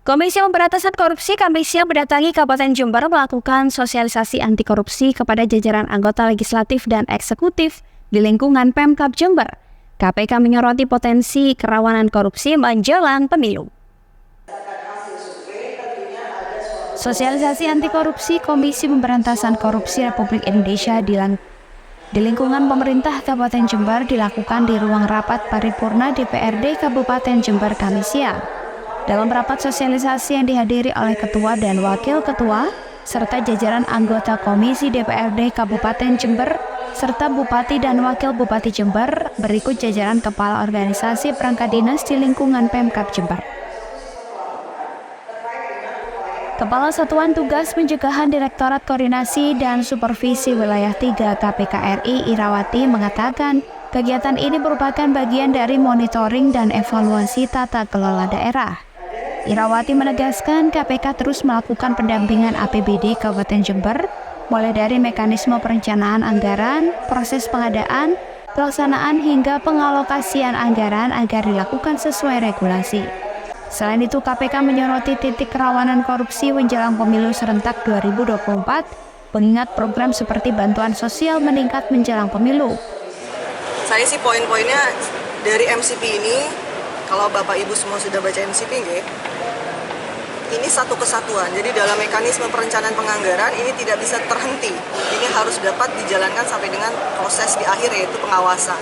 Komisi Pemberantasan Korupsi Kamis siang mendatangi Kabupaten Jember melakukan sosialisasi anti korupsi kepada jajaran anggota legislatif dan eksekutif di lingkungan Pemkab Jember. KPK menyoroti potensi kerawanan korupsi menjelang pemilu. Sosialisasi anti korupsi Komisi Pemberantasan Korupsi Republik Indonesia di lingkungan pemerintah Kabupaten Jember dilakukan di ruang rapat paripurna DPRD Kabupaten Jember Kamis siang. Dalam rapat sosialisasi yang dihadiri oleh Ketua dan Wakil Ketua, serta jajaran anggota Komisi DPRD Kabupaten Jember, serta Bupati dan Wakil Bupati Jember, berikut jajaran Kepala Organisasi Perangkat Dinas di lingkungan Pemkab Jember. Kepala Satuan Tugas Pencegahan Direktorat Koordinasi dan Supervisi Wilayah 3 KPK RI Irawati mengatakan, kegiatan ini merupakan bagian dari monitoring dan evaluasi tata kelola daerah. Irawati menegaskan KPK terus melakukan pendampingan APBD Kabupaten Jember, mulai dari mekanisme perencanaan anggaran, proses pengadaan, pelaksanaan hingga pengalokasian anggaran agar dilakukan sesuai regulasi. Selain itu, KPK menyoroti titik kerawanan korupsi menjelang pemilu serentak 2024, mengingat program seperti bantuan sosial meningkat menjelang pemilu. Saya sih poin-poinnya dari MCP ini, kalau Bapak Ibu semua sudah baca MCP, ini satu kesatuan. Jadi dalam mekanisme perencanaan penganggaran ini tidak bisa terhenti. Ini harus dapat dijalankan sampai dengan proses di akhir, yaitu pengawasan.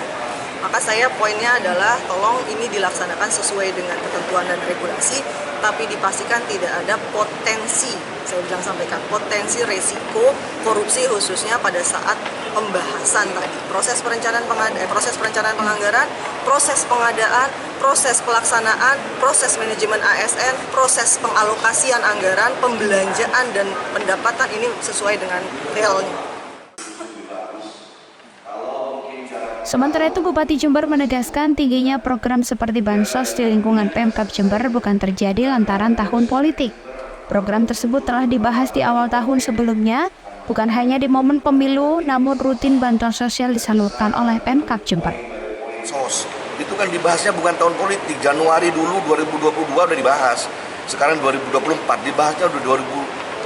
Maka saya poinnya adalah tolong ini dilaksanakan sesuai dengan ketentuan dan regulasi, tapi dipastikan tidak ada potensi, saya bilang sampaikan, potensi resiko korupsi khususnya pada saat pembahasan tadi. Proses perencanaan penganggaran, proses pengadaan, proses pelaksanaan, proses manajemen ASN, proses pengalokasian anggaran, pembelanjaan dan pendapatan ini sesuai dengan realnya. Sementara itu, Bupati Jember menegaskan tingginya program seperti Bansos di lingkungan Pemkab Jember bukan terjadi lantaran tahun politik. Program tersebut telah dibahas di awal tahun sebelumnya, bukan hanya di momen pemilu, namun rutin bantuan sosial disalurkan oleh Pemkab Jember. Itu kan dibahasnya bukan tahun politik, Januari dulu 2022 udah dibahas, sekarang 2024 dibahasnya udah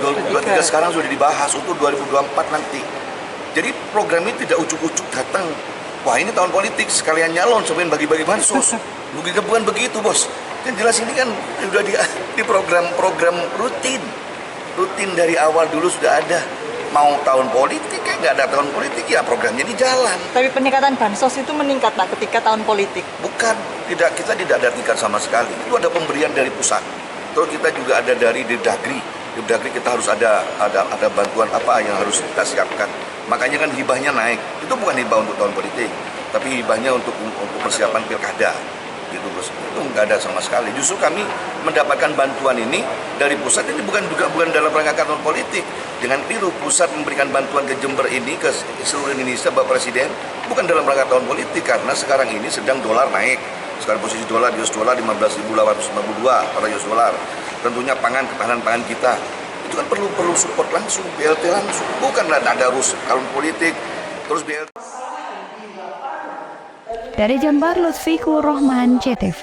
2023 sekarang sudah dibahas untuk 2024 nanti. Jadi program ini tidak ujuk-ujuk datang, wah ini tahun politik sekalian nyalon sampai bagi-bagi bansos. Bukan begitu, Bos. Kan jelas ini kan sudah di program rutin dari awal dulu sudah ada. Mau tahun politik kayak nggak ada tahun politik ya programnya di jalan. Tapi peningkatan bansos itu meningkat Pak ketika tahun politik? Bukan, kita tidak ada tingkat sama sekali. Itu ada pemberian dari pusat. Terus kita juga ada dari Dagri. Di Dagri kita harus ada bantuan apa yang harus kita siapkan. Makanya kan hibahnya naik. Itu bukan hibah untuk tahun politik, tapi hibahnya untuk persiapan pilkada. Gitu, Bos. Itu nggak ada sama sekali. Justru kami mendapatkan bantuan ini dari pusat ini bukan dalam rangka tahun politik. Dengan keliru pusat memberikan bantuan ke Jember ini ke seluruh Indonesia, Bapak Presiden, bukan dalam rangka tahun politik karena sekarang ini sedang dolar naik. Sekarang posisi dolar US dollar 15.852 per US dollar. Tentunya ketahanan pangan kita itu kan perlu support langsung, BLT langsung, bukanlah ada tahun politik terus BLT. Dari Jember, Lutfi Kurohman, CTV.